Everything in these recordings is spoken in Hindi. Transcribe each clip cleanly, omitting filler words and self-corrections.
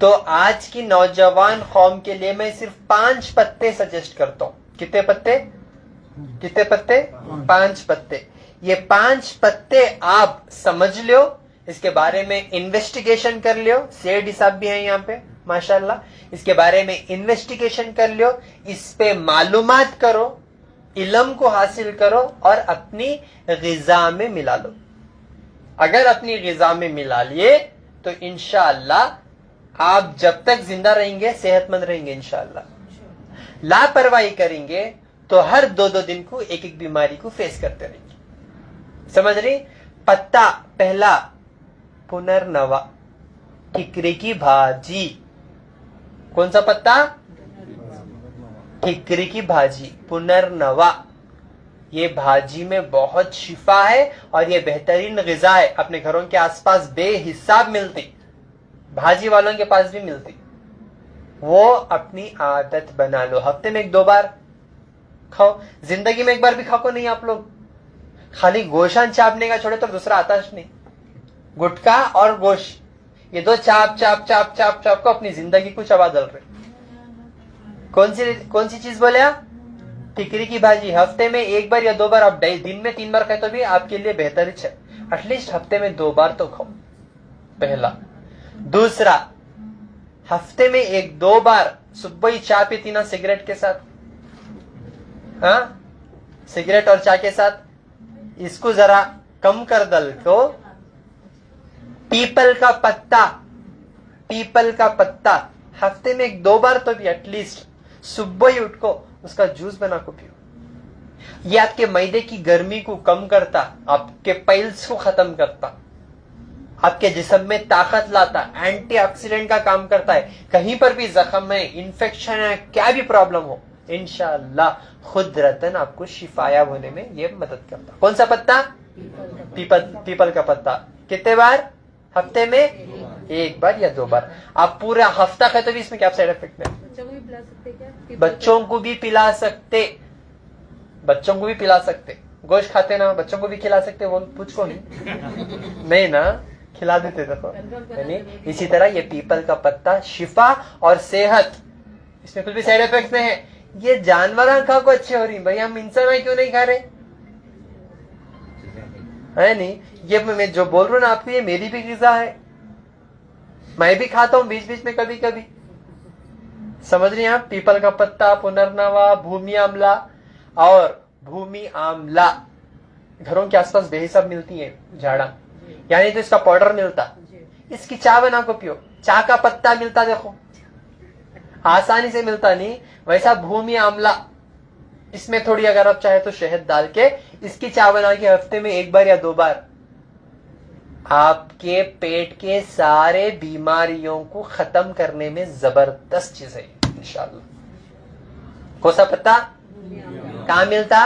तो आज की नौजवान कौम के लिए मैं सिर्फ 5 पत्ते सजेस्ट करता हूं। कितने पत्ते? 5 पत्ते। ये 5 पत्ते आप समझ लो, इसके बारे में इन्वेस्टिगेशन कर लियो। सेठ साहब भी हैं यहाँ पे माशाल्लाह। इसके बारे में इन्वेस्टिगेशन कर लियो, इस पे मालूमात करो, इल्म को हासिल करो और अपनी ग़िज़ा में मिला लो। अगर अपनी ग़िज़ा में मिला लिए तो इंशाअल्लाह आप जब तक जिंदा रहेंगे सेहतमंद रहेंगे इंशाअल्लाह। लापरवाही करेंगे तो हर 2-2 दिन को एक एक बीमारी को फेस करते रहेंगे। समझ रही? पत्ता पहला पुनर्नवा, ठिकरे की भाजी। कौन सा पत्ता? ठिकरे की भाजी, पुनर्नवा। ये भाजी में बहुत शिफा है और ये बेहतरीन ग़िज़ा है। अपने घरों के आसपास बेहिसाब मिलती, भाजी वालों के पास भी मिलती। वो अपनी आदत बना लो, हफ्ते में 1-2 बार खाओ। जिंदगी में एक बार भी खाओ नहीं आप लोग। खाली गोशान चापने का छोड़े तो दूसरा आता नहीं। गुटखा और गोश, ये दो चाप चाप चाप चाप चाप को अपनी जिंदगी को चबा दल रहे। कौन सी चीज बोले आप? टिकरी की भाजी। हफ्ते में 1 बार या 2 बार, आप दिन में 3 बार खाए तो भी आपके लिए बेहतर है। एटलीस्ट हफ्ते में 2 बार तो खाओ, पहला। दूसरा, हफ्ते में 1-2 बार सुबह ही चाय पीती ना सिगरेट के साथ, हाँ, सिगरेट और चाय के साथ, इसको जरा कम कर दल को। पीपल का पत्ता हफ्ते में 1-2 बार तो भी एटलीस्ट सुबह ही उठ को उसका जूस बना को पियो। ये आपके मैदे की गर्मी को कम करता, आपके पाइल्स को खत्म करता, आपके जिस्म में ताकत लाता, एंटीऑक्सीडेंट का काम करता है। कहीं पर भी जख्म है, इन्फेक्शन है, क्या भी प्रॉब्लम हो, इंशाअल्लाह खुदरतन आपको शिफायाब होने में ये मदद करता। कौन सा पत्ता? पीपल का पत्ता। कितने बार? हफ्ते में 1 बार या 2 बार। आप पूरा हफ्ता खाए तो भी इसमें क्या साइड इफेक्ट नहीं। बच्चों को भी पिला सकते। गोश्त खाते ना, बच्चों को भी खिला सकते। वो मुझको नहीं ना, खिला देते। देखो यानी इसी तरह ये पीपल का पत्ता शिफा और सेहत, इसमें कुछ भी साइड इफेक्ट नहीं है। ये जानवर खा को अच्छे हो रही, भाई हम इंसान क्यों नहीं खा रहे? है नहीं? ये मैं जो बोल रहा हूं ना आपको, ये मेरी भी ग़िज़ा है, मैं भी खाता हूं बीच बीच में कभी कभी। समझ रही हैं आप? पीपल का पत्ता, पुनर्नवा, भूमि आमला। और भूमि आमला घरों के आसपास बेहिसाब मिलती है झाड़ा, यानी तो इसका पाउडर मिलता, इसकी चाय बना को पियो। चाय का पत्ता मिलता, देखो आसानी से मिलता नहीं, वैसा भूमि आमला, इसमें थोड़ी अगर आप चाहे तो शहद डाल के इसकी चाय बना के हफ्ते में 1 बार या 2 बार, आपके पेट के सारे बीमारियों को खत्म करने में जबरदस्त चीज है इंशाअल्लाह। कौन सा पत्ता? कहाँ मिलता?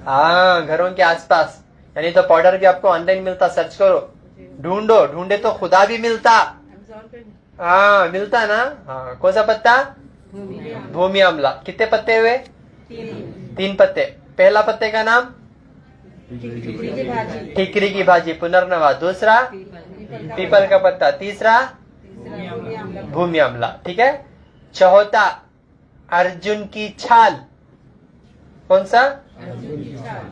हाँ, घरों के आसपास। यानी तो पाउडर भी आपको ऑनलाइन मिलता, सर्च करो, ढूंढे तो खुदा भी मिलता। हाँ मिलता ना। हाँ, कौन सा पत्ता? भूमि आमला। कितने पत्ते हुए? 3 पत्ते। पहला पत्ते का नाम ठिकरी की भाजी, पुनर्नवा। दूसरा पीपल का पत्ता। तीसरा भूमि आमला। ठीक है। चौथा अर्जुन की छाल। कौन सा?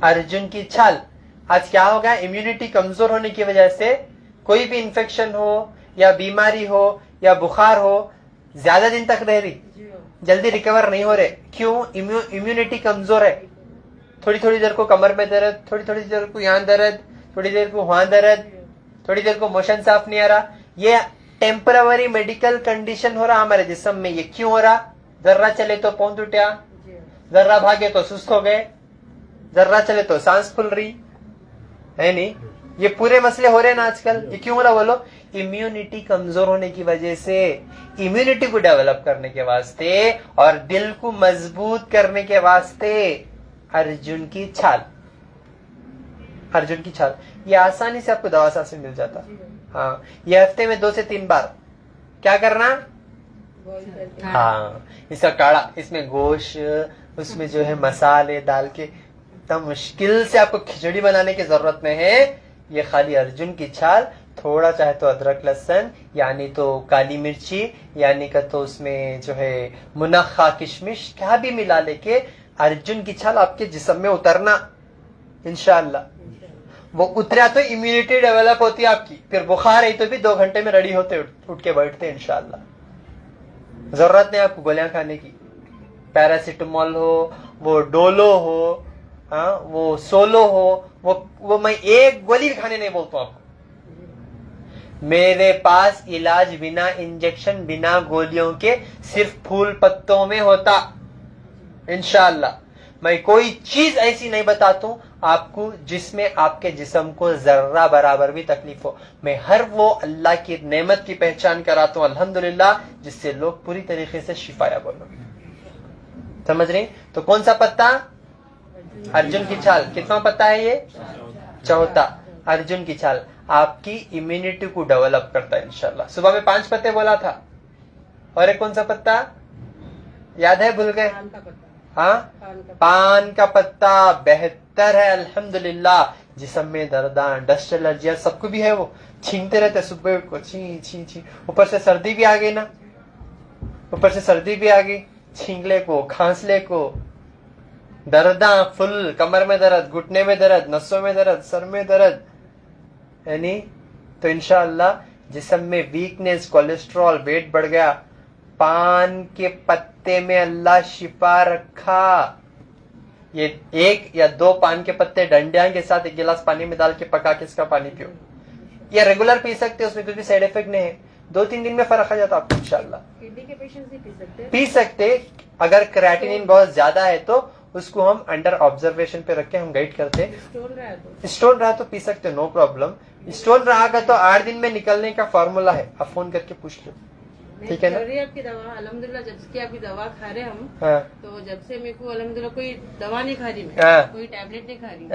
अर्जुन की छाल। आज क्या होगा, इम्यूनिटी कमजोर होने की वजह से कोई भी इंफेक्शन हो या बीमारी हो या बुखार हो, ज्यादा दिन तक रह रही, जल्दी रिकवर नहीं हो रहे। क्यों? इम्यूनिटी कमजोर है। थोड़ी थोड़ी देर को कमर में दर्द, थोड़ी थोड़ी देर को यहाँ दर्द, थोड़ी देर को वहां दर्द, थोड़ी देर को मोशन साफ नहीं आ रहा। ये टेम्पररी मेडिकल कंडीशन हो रहा हमारे जिस्म में। ये क्यों हो रहा? जर्रा चले तो पाँव टूटा, जर्रा भागे तो सुस्त हो गए, जर्रा चले तो सांस फूल रही है। नहीं, ये पूरे मसले हो रहे हैं ना आजकल। ये क्यों हो रहा बोलो? इम्यूनिटी कमजोर होने की वजह से। इम्यूनिटी को डेवलप करने के वास्ते और दिल को मजबूत करने के वास्ते अर्जुन की छाल, अर्जुन की छाल ये आसानी से आपको दवा से मिल जाता। हाँ, ये हफ्ते में 2 से 3 बार क्या करना? हाँ, इसका काढ़ा, इसमें गोश्त, उसमें जो है मसाले डाल के, इतना मुश्किल से आपको खिचड़ी बनाने की जरूरत नहीं है। ये खाली अर्जुन की छाल थोड़ा चाहे तो अदरक लहसुन, यानी तो काली मिर्ची, यानी का तो उसमें जो है मुनक्खा किशमिश क्या भी मिला लेके अर्जुन की छाल आपके जिस्म में उतरना इंशाअल्लाह। वो उतरा तो इम्यूनिटी डेवलप होती है आपकी, फिर बुखार है तो भी 2 घंटे में रेडी होते, उठ के बैठते इंशाअल्लाह। जरूरत नहीं आपको गोलियां खाने की, पैरासिटामोल हो, वो डोलो हो, हाँ वो सोलो हो, वो मैं एक गोली भी खाने नहीं बोलता आपको। मेरे पास इलाज बिना इंजेक्शन बिना गोलियों के सिर्फ फूल पत्तों में होता इंशाअल्लाह। मैं कोई चीज ऐसी नहीं बताता हूं आपको जिसमें आपके जिस्म को जर्रा बराबर भी तकलीफ हो। मैं हर वो अल्लाह की नेमत की पहचान कराता हूं अल्हम्दुलिल्लाह, जिससे लोग पूरी तरीके से शिफाया बोलो। समझ रही? तो कौन सा पत्ता? अर्जुन की छाल। कितना पत्ता है ये? चौथा। अर्जुन की छाल आपकी इम्यूनिटी को डेवलप करता है इंशाल्लाह। सुबह में 5 पत्ते बोला था, और एक कौन सा पत्ता याद है? भूल गए? हाँ, पान का पत्ता बेहतर है अल्हम्दुलिल्लाह। जिस्म में दर्दा, डस्ट एलर्जिया सबको भी है, वो छींकते रहते सुबह को, छी छी छी। ऊपर से सर्दी भी आ गई ना, ऊपर से सर्दी भी आ गई, छींकले को, खांसले को, दर्दा फुल, कमर में दर्द, घुटने में दर्द, नसों में दर्द, सर में दर्द, यानी तो इंशाअल्लाह जिस्म में वीकनेस, कोलेस्ट्रॉल, वेट बढ़ गया, पान के पत्ते में अल्लाह शिफा रखा। ये 1 या 2 पान के पत्ते डंडिया के साथ 1 गिलास पानी में डाल के पका के इसका पानी पियो, या रेगुलर पी सकते हो, उसमें कुछ भी साइड इफेक्ट नहीं है। 2-3 दिन में फर्क आ जाता आपको इंशाअल्लाह। किडनी के पेशेंट्स भी पी सकते। अगर क्रिएटिनिन बहुत ज्यादा है तो उसको हम अंडर ऑब्जर्वेशन पे रख के हम गाइड करते हैं। स्टोन रहा तो पी सकते, नो प्रॉब्लम। स्टोन रहा तो 8 दिन में निकलने का फॉर्मूला है, आप फोन करके पूछ लो, ठीक है ना? आपकी दवा अल्हम्दुलिल्लाह, जब से आपकी दवा खा रहे हम, हाँ। तो जब से मेरे को अल्हम्दुलिल्लाह कोई दवा नहीं खा रही मैं, हाँ। कोई टैबलेट नहीं खा रही,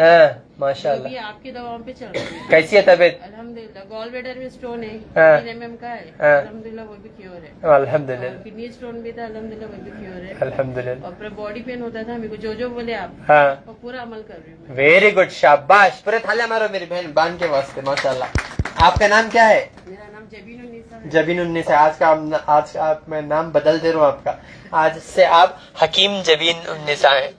माशाल्लाह। अभी आपकी दवाओं पे चल रही है। कैसी है तबीयत? अल्हम्दुलिल्लाह। गॉल ब्लैडर में स्टोन है, हाँ। 3 mm का है, हाँ। अल्हम्दुलिल्लाह वो भी क्योर है। अल्हम्दुलिल्लाह। किडनी स्टोन भी था, अल्हम्दुलिल्लाह वो भी क्योर है। अल्हम्दुलिल्लाह। और फिर बॉडी पेन होता था मेरे को, जो बोले आप, हाँ, वो पूरा अमल कर रही हूँ मैं। वेरी गुड, शाबाश। पूरे थाले मारो मेरी बहन बान के वास्ते, माशाल्लाह। आपका नाम क्या है? मेरा नाम जबीनुन्निसा है। जबीनुन्निसा। आज का मैं नाम बदल दे रहा हूँ आपका, आज से आप हकीम जबीनुन्निसा हैं।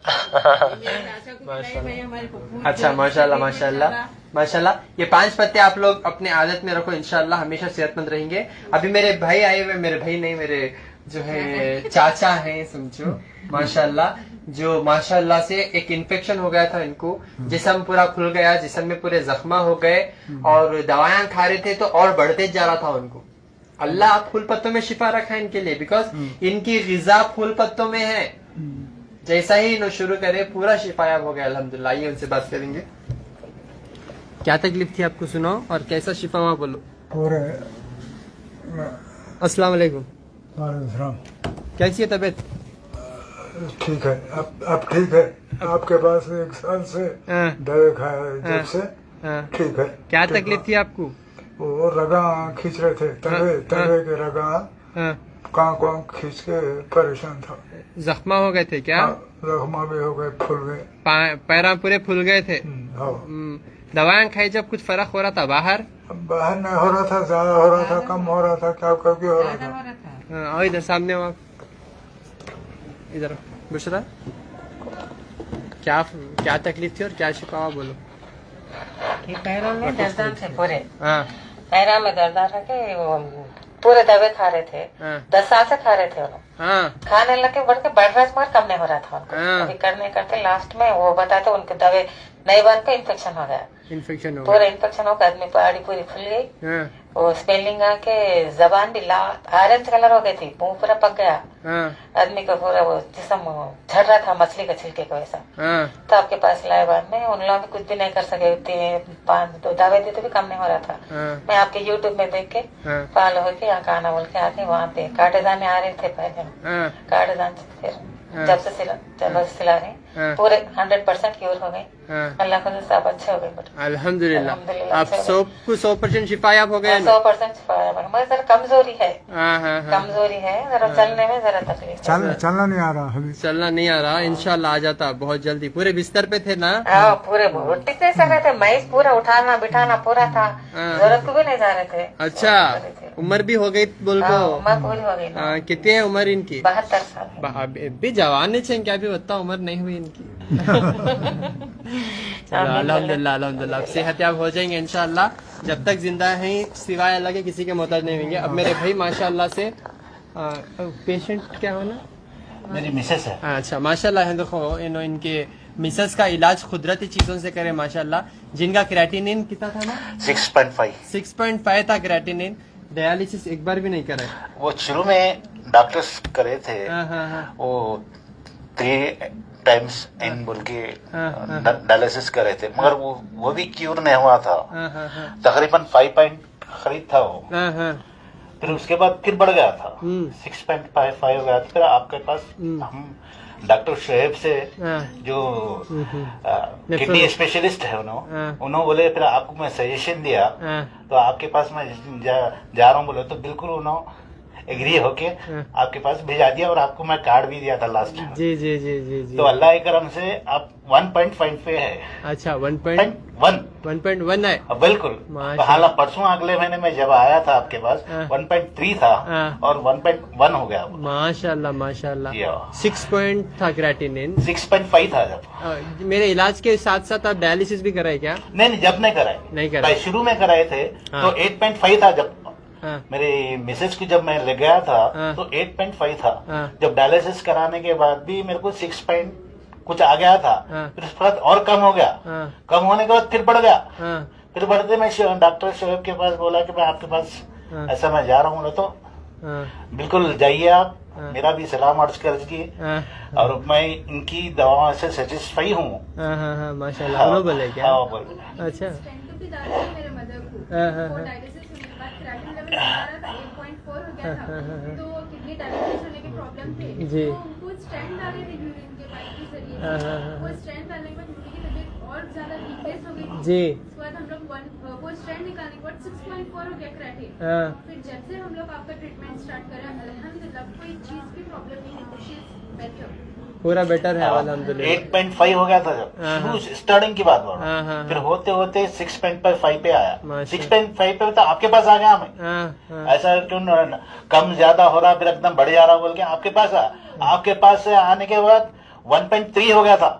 अच्छा, माशाल्लाह माशाल्लाह माशाल्लाह। ये 5 पत्ते आप लोग अपने आदत में रखो, इंशाल्लाह हमेशा सेहतमंद रहेंगे। अभी मेरे भाई आए हुए, मेरे भाई नहीं, मेरे जो है चाचा हैं समझो, माशाल्लाह, जो माशाल्लाह से एक इन्फेक्शन हो गया था इनको, जिस्म पूरा खुल गया, जिस्म में पूरे जख्मा हो गए, और दवाएं खा रहे थे तो और बढ़ते जा रहा था उनको। अल्लाह फूल पत्तों में शिफा रखा है इनके लिए, बिकॉज इनकी गिजा फूल पत्तों में है। जैसा ही इन्होंने शुरू करे पूरा शिफायाब हो गया अल्हम्दुलिल्लाह। आइए उनसे बात करेंगे। क्या तकलीफ थी आपको, सुनाओ, और कैसा शिफा हुआ बोलो। पूरे अस्सलाम वालेकुम। वालेकुम। कैसी है तबीयत? ठीक है, अब ठीक है। आपके पास 1 साल से हाँ। दवा खाया है, जब से हाँ। ठीक है। क्या ठीक तकलीफ थी आपको? वो रगा खींच रहे थे, तवे के रगा हाँ। कां खींच के परेशान था। जख्मा हो गए थे क्या? जख्मा भी हो गए, फूल गए, पैरा पूरे फूल गए थे। हाँ। दवाएं खाई, जब कुछ फर्क हो रहा था बाहर? बाहर नहीं हो रहा था, ज्यादा हो रहा था, कम हो रहा था, क्या कभी हो रहा था। और इधर सामने हो आप, इधर बुशरा, क्या तकलीफ थी और क्या शिफा हुआ बोलो। कि पैरों में दर्द थे पूरे, हाँ। पैरों में दर्द आ रहा के वो पूरे दवे खा रहे थे, हाँ। 10 साल से खा रहे थे वो लोग। हाँ। खाने लगे बढ़ रहा मगर कम नहीं हो रहा था उनको। हाँ। अभी करते लास्ट में वो बताते उनके दवे नहीं बन के इन्फेक्शन हो गया, इन्फेक्शन हो पूरा इन्फेक्शन होकर आदमी पहाड़ी पूरी खुल गई, गया। वो स्मेलिंग आके जबान भी ऑरेंज कलर हो गई थी, मुंह पूरा पक गया, हाँ। आदमी का पूरा वो जिस्म झड़ रहा था मछली का छिलके का वैसा। हाँ। तो आपके पास लाए बाद में उन लोग भी कुछ भी नहीं कर सके, 5 दवाई दी तो भी कम नहीं हो रहा था। हाँ। मैं आपके यूट्यूब में देख के हाँ। फॉलो होके यहाँ का आना बोल के आके वहाँ पे काटेदाने आ रहे थे पहले, हाँ। काटेदान से फिर हाँ। जब से सिला रहे हाँ। पूरे 100% क्योर हो गए। हाँ। अल्लाह को सब अच्छे हो गए बेटा। अल्हम्दुलिल्लाह। अल्हम्दुलिल्लाह, आप अच्छा 100% शिफायाब हो गए ना? 100% शिफा है मगर जरा कमजोरी है। हाँ हाँ हाँ। कमजोरी है जरा, चलने में जरा तकलीफ है। चलना नहीं आ रहा अभी। चलना नहीं आ रहा, इंशाल्लाह आ जाता बहुत जल्दी। पूरे बिस्तर पे थे ना? हाँ पूरे रोटी नहीं सक रहे थे, मैं पूरा उठाना बिठाना पूरा था, हाँ। जरूरत को भी नहीं जा रहे थे। अच्छा, उम्र भी हो गई बोल को? हाँ, उम्र पूरी हो गई ना। कितनी है उम्र इनकी? 72 साल। अभी जवान है, क्या भी होता उम्र नहीं हुई इनकी। चलो अल्हम्दुलिल्लाह अल्हम्दुलिल्लाह, अब सेहतयाब हो जाएंगे इंशाल्लाह। जब तक जिंदा हैं सिवाय अल्लाह के किसी के मोहताज नहीं होंगे। अब मेरे भाई माशाल्लाह से पेशेंट क्या होना? मेरी मिसेस है। अच्छा माशाल्लाह है, देखो इनके मिसेस का इलाज कुदरती चीजों से करे माशाल्लाह। जिनका क्रेटिनिन कितना था ना? 6.5 था क्रेटिनिन। डायलिसिस एक बार भी नहीं करे। वो शुरू में डॉक्टर्स करे थे, हाँ हाँ हाँ। वो 3 टाइम्स इन बोल के डायलिसिस करे थे, मगर वो भी क्यूर नहीं हुआ था। हाँ हाँ हाँ। तकरीबन 5 पॉइंट खरीद था वो। हाँ हाँ। फिर उसके बाद फिर बढ़ गया था, 6.55 हो गया था। फिर आपके पास हम डॉक्टर शोएब से हाँ। जो किडनी स्पेशलिस्ट है उन्होंने बोले, फिर आपको मैं सजेशन दिया हाँ। तो आपके पास मैं जा रहा हूँ बोले, तो बिल्कुल उन्होंने एग्री होके आपके पास भेजा दिया और आपको मैं कार्ड भी दिया था लास्ट। जी जी जी जी जी। तो अल्लाह के करम से आप 1.5 पे है। अच्छा 1.1 है। बिल्कुल। तो हालांकि परसों अगले महीने में जब आया था आपके पास 1.3 था और 1.1 हो गया। माशाल्लाह माशाल्लाह। या। 6 पॉइंट था क्रेटिनिन। 6.5 था जब। मेरे इलाज के साथ साथ आप डायलिसिस भी कराए क्या? नहीं, जब नहीं कराए। नहीं कराए। शुरू में कराए थे तो 8.5 था जब। हाँ। मेरी मिसेज की जब मैं ले गया था तो 8.5 था। जब डायलिसिस कराने के बाद भी मेरे को 6 पॉइंट कुछ आ गया था। फिर उसके बाद और कम हो गया। कम होने के बाद फिर बढ़ गया। फिर बढ़ते मैं डॉक्टर शोएब के पास बोला कि मैं आपके पास ऐसा मैं जा रहा हूँ, तो बिल्कुल जाइए आप, मेरा भी सलाम अर्ज कर दीजिए और मैं इनकी दवाओं से सेटिस्फाई हूँ। माशाल्लाह। वो बोले क्या? हाँ बोले। अच्छा। मेरे मदर को डायलिसिस होने के बाद क्रेटिनिन लेवल 8.4 हो गया था, तो किडनी डायलिसिस होने के प्रॉब्लम थे, जी। तो उनको स्टेंट डाले थे यूरिन के पाइप के जरिए। वो स्टेंट डालने के बाद उनकी तबीयत और ज्यादा डिप्रेस हो गई जी। उसके बाद हम लोग वो स्टेंट निकालने के बाद 6.4 हो गया क्रेटिनिन। फिर जब से हम लोग आपका ट्रीटमेंट स्टार्ट करा, अल्हम्दुलिल्लाह कोई चीज की प्रॉब्लम नहीं है, शी इज बेटर, पूरा बेटर है अल्हम्दुलिल्लाह। 8.5 हो गया था जब स्टार्टिंग की बात बोल रहा हूं। फिर होते होते 6.5 पे आया। 6.5 पे तो आपके पास आ गया मैं। ऐसा क्यों कम ज्यादा हो रहा फिर एकदम बढ़ जा रहा बोल के आपके पास आपके पास से आने के बाद 1.3 हो गया था।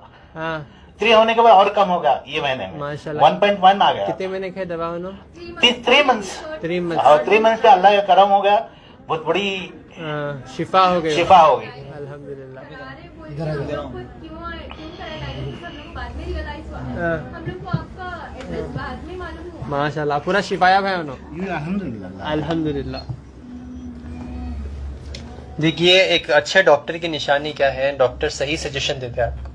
3 होने के बाद और कम हो गया ये महीने में। माशाल्लाह। 1.1 आ गया। कितने महीने खाए दवा उन्होंने? 3 मंथ्स। 3 मंथ। और 3 मंथ पे अल्लाह का करम हो गया, बहुत बड़ी शिफा हो गई। शिफा हो गई अल्हम्दुलिल्लाह। क्यों करा डायलिसिस हम लोग बाद में रियलाइज हुआ, हम लोग को आपका एड्रेस बाद में मालूम हुआ। माशाल्लाह पूरा शिफायाब है उन्होंने। अल्हम्दुलिल्लाह अल्हम्दुलिल्लाह। देखिए एक अच्छे डॉक्टर की निशानी क्या है, डॉक्टर सही सजेशन देते हैं आपको,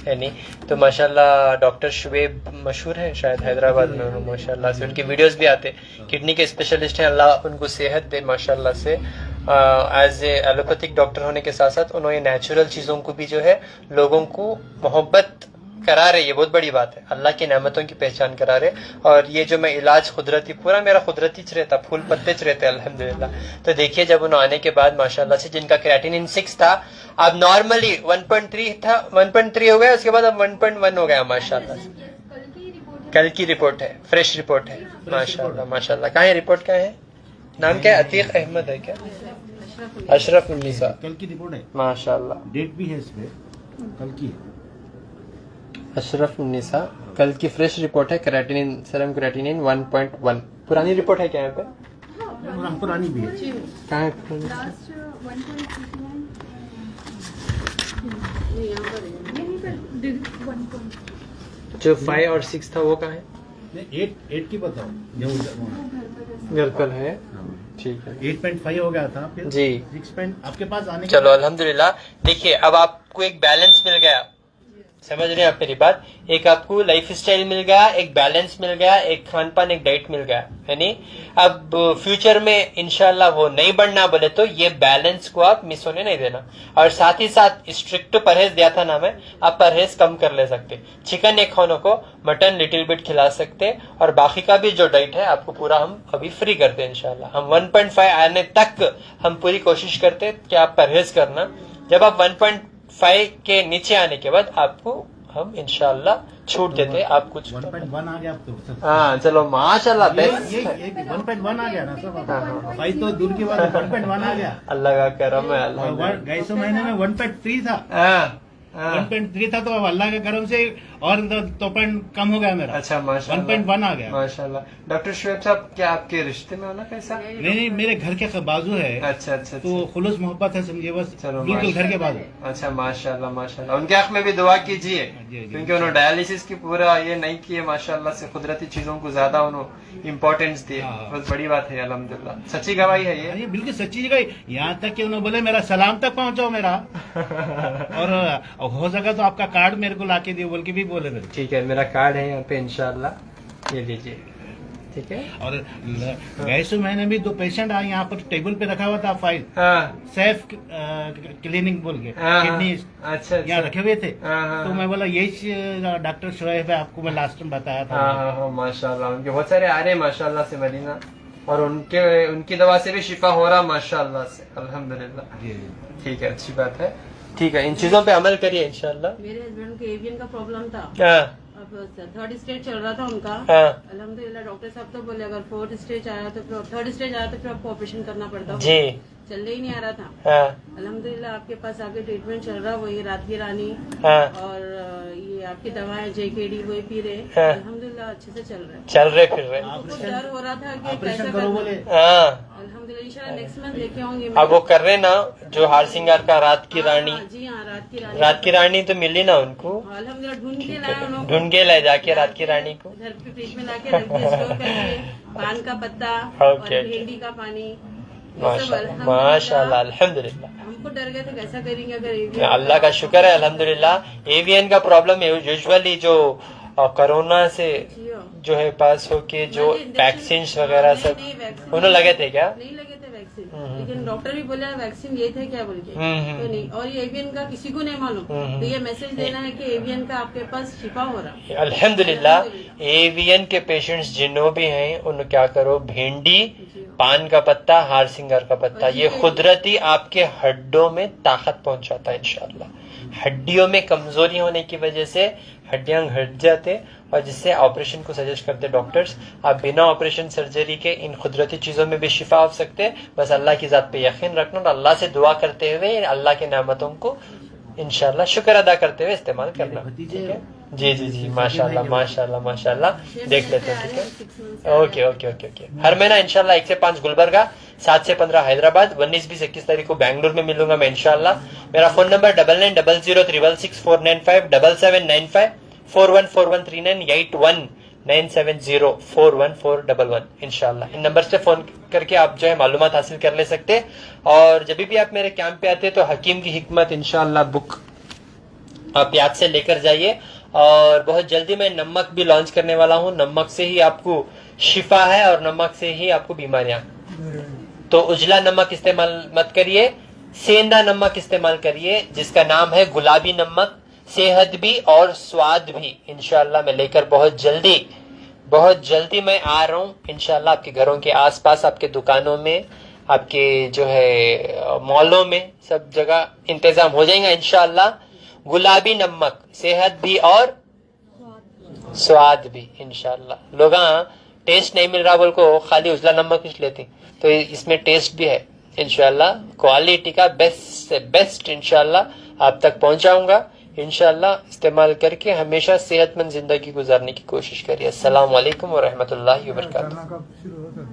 है नहीं? तो माशाल्लाह डॉक्टर शुएब मशहूर है शायद हैदराबाद में, माशाल्लाह से उनके वीडियोस भी आते, किडनी के स्पेशलिस्ट हैं, अल्लाह उनको सेहत दे माशाल्लाह से। एज ए एलोपैथिक डॉक्टर होने के साथ साथ उन्होंने नेचुरल चीज़ों को भी जो है लोगों को मोहब्बत करा रहे, ये बहुत बड़ी बात है, अल्लाह की नेमतों की पहचान करा रहे। और ये जो मैं इलाज कुदरती, पूरा मेरा कुदरती च रहता, फूल पत्ते च रहते अल्हम्दुलिल्लाह। तो देखिए जब उन्होंने आने के बाद माशाल्लाह से जिनका क्रेटिनिन 6 था, अब नॉर्मली 1.3 था, 1.3 हो गया, उसके बाद अब 1.1 हो गया माशाल्लाह से। कल की रिपोर्ट है, फ्रेश रिपोर्ट है माशाल्लाह माशाल्लाह। कहाँ है रिपोर्ट, क्या है नाम, क्या है? अतीक अहमद है क्या? अशरफ उन्नीसा। कल की रिपोर्ट है माशाल्लाह, डेट भी है इसमें, कल की अशरफ उन्नीसा। कल की फ्रेश रिपोर्ट है, क्रेटिनिन, सेरम क्रेटिनिन 1.1। पुरानी रिपोर्ट है क्या यहाँ पे? पुरानी भी है। कहाँ है? लास्ट 1.39 जो 5 और 6 था वो कहाँ है? 8 की बताओ जो घर कल है, ठीक है। 8.5 हो गया था, फिर जी 6 आपके पास आने चलो अल्हम्दुलिल्लाह। देखिए अब आपको एक बैलेंस मिल गया, समझ रहे हैं आप मेरी बात? एक आपको लाइफ स्टाइल मिल गया, एक बैलेंस मिल गया, एक खान पान, एक डाइट मिल गया, यानी अब फ्यूचर में इंशाल्लाह वो नहीं बढ़ना बोले तो ये बैलेंस को आप मिस होने नहीं देना। और साथ ही साथ स्ट्रिक्ट परहेज दिया था ना मैं, आप परहेज कम कर ले सकते, चिकन एक खानों को मटन लिटिल बिट खिला सकते, और बाकी का भी जो डाइट है आपको पूरा हम अभी फ्री करते हैं इंशाल्लाह। हम 1.5 आने तक हम पूरी कोशिश करते कि आप परहेज करना। जब आप 1.5 के नीचे आने के बाद आपको हम इंशाल्लाह छूट देते, आप कुछ 1.1 आ गया अब तो। हाँ चलो माशाल्लाह बेस्ट। ये 1.1 आ गया ना सर, भाई तो दूर की बात 1.1 आ गया। अल्लाह का करम है, अल्लाह। 2.5 महीने में 1.3 था, हाँ, 1.3 था, तो अब अल्लाह के करम से और 2 पॉइंट कम हो गया मेरा। अच्छा माशाल्लाह, 1.1 आ गया माशाल्लाह। डॉक्टर शुएब साहब, क्या आपके रिश्ते में होना कैसा? नहीं, मेरे घर के बाजू है। अच्छा अच्छा, तो खुलूस मोहब्बत है, समझिए, बस चलो बिल्कुल घर के बाजू। अच्छा माशाल्लाह माशाल्लाह। उनके हक में भी दुआ कीजिए, क्योंकि उन्होंने डायलिसिस की पूरा ये नहीं किए माशाल्लाह से, कुदरती चीजों को ज्यादा उन्होंने इम्पोर्टेंस दिए। बहुत बड़ी बात है, अल्हम्दुलिल्लाह, सच्ची गवाही है ये बिल्कुल सच्ची जगह। यहाँ तक कि उन्होंने बोले मेरा सलाम तक पहुँचाओ मेरा, और हो सका तो आपका कार्ड मेरे को लाके दियो बोल के भी बोले मेरे। ठीक है, मेरा कार्ड है यहाँ पे इंशाल्लाह, ये लीजिए, ठीक है। और गए महीने भी 2 पेशेंट आए, यहाँ पर टेबल पे रखा हुआ था फाइल, सेफ क्लिनिक बोल के, किडनी अच्छा यहाँ रखे हुए थे। हाँ, तो मैं बोला यही डॉक्टर शोएब है, आपको मैं लास्ट में बताया था। हाँ माशाल्लाह, उनके बहुत सारे आ रहे हैं माशाल्लाह से मदीना, और उनकी दवा से भी शिफा हो रहा माशाल्लाह से, अल्हम्दुलिल्लाह। ठीक है, अच्छी बात है, ठीक है, इन चीजों पे अमल करिए इंशाल्लाह। मेरे हस्बैंड को एवियन का प्रॉब्लम था, हाँ, अब 3rd स्टेज चल रहा था उनका। हाँ। अल्हम्दुलिल्लाह डॉक्टर साहब तो बोले अगर 4th स्टेज आया तो फिर 3rd स्टेज आया तो फिर आपको ऑपरेशन करना पड़ता। जी, चलने ही नहीं आ रहा था। हाँ, अल्हम्दुलिल्लाह आपके पास आके ट्रीटमेंट चल रहा, वही रात की रानी, हाँ, और ये आपकी दवाएं JKD वही पी रहे। हाँ। अल्हम्दुलिल्लाह अच्छे से चल रहा है। चल रहे फिर रहे, हमको डर हो रहा था कि कैसे ऑपरेशन करो बोले। हाँ। अल्हम्दुलिल्लाह इंशाल्लाह नेक्स्ट मंथ लेके आऊंगी। अब वो कर रहे ना जो हार सिंगार का रात की रानी, जी हाँ, रात की रानी तो मिली ना उनको, अल्हम्दुलिल्लाह ढूंढ के लाए उन्होंने, ढूंढ के ले जाके रात की रानी को घर पे फ्रिज में लाके रख दिया, स्टोर करके, पान का पत्ता और ओके। भिंडी का पानी। माशाल्लाह माशाल्लाह, अल्हम्दुलिल्लाह। हमको डर गए थे कैसा करेंगे अगर एवियन। अल्लाह का शुक्र है अल्हम्दुलिल्लाह। एवियन का प्रॉब्लम यूजुअली जो कोरोना से जो है पास होके जो वैक्सीन वगैरह सब उन्हें लगे थे क्या? नहीं लगे थे वैक्सीन, लेकिन डॉक्टर भी बोले वैक्सीन ये थे क्या बोल के, तो नहीं। और ये एवियन का किसी को नहीं मालूम, तो ये मैसेज देना है कि एवियन का आपके पास शिफा हो रहा। अल्हम्दुलिल्लाह। एवियन के पेशेंट्स जिन्हों भी हैं उन क्या करो, भिंडी, पान का पत्ता, हार सिंगार का पत्ता, ये कुदरती आपके हड्डियों में ताकत पहुंचाता है इंशाल्लाह। हड्डियों में कमजोरी होने की वजह से हड्डियां घट जाते, और जिससे ऑपरेशन को सजेस्ट करते डॉक्टर्स। आप बिना ऑपरेशन सर्जरी के इन कुदरती चीजों में भी शिफा हो सकते हैं। बस अल्लाह की जात पे यकीन रखना और अल्लाह से दुआ करते हुए अल्लाह की नेमतों को इंशाल्लाह शुक्र अदा करते हुए इस्तेमाल करना। ठीक है जी जी जी, माशाल्लाह माशाल्लाह माशाल्लाह। देख लेते हैं, ठीक है, ओके ओके ओके ओके। हर महीना इंशाल्लाह 1 से 5 गुलबर्गा, 7 से 15 हैदराबाद, 19, 20, 21 तारीख को बैंगलोर में मिलूंगा मैं इंशाल्लाह। मेरा फोन नंबर 9900066495 7795 414139811970414111 इंशाल्लाह। इन नंबर से फोन करके आप जो है मालूमात हासिल कर ले सकते। और जब भी आप मेरे कैंप पे आते तो हकीम की हिकमत इंशाल्लाह बुक आप याद से लेकर जाइए। और बहुत जल्दी मैं नमक भी लॉन्च करने वाला हूँ। नमक से ही आपको शिफा है और नमक से ही आपको बीमारियां। तो उजला नमक इस्तेमाल मत करिए, सेंधा नमक इस्तेमाल करिए जिसका नाम है गुलाबी नमक। सेहत भी और स्वाद भी इंशाल्लाह मैं लेकर बहुत जल्दी मैं आ रहा हूँ इंशाल्लाह। आपके घरों के आसपास, आपके दुकानों में, आपके जो है मॉलों में, सब जगह इंतजाम हो जाएगा इंशाल्लाह। गुलाबी नमक, सेहत भी और स्वाद भी इंशाल्लाह। लोग टेस्ट नहीं मिल रहा बोल को खाली उजला नमक ही लेते, तो इसमें टेस्ट भी है इंशाल्लाह। क्वालिटी का बेस्ट से बेस्ट इंशाल्लाह आप तक पहुंचाऊंगा इंशाल्लाह। इस्तेमाल करके हमेशा सेहतमंद जिंदगी गुजारने की कोशिश करिए। अस्सलाम वालेकुम व रहमतुल्लाहि व बरकातुहू।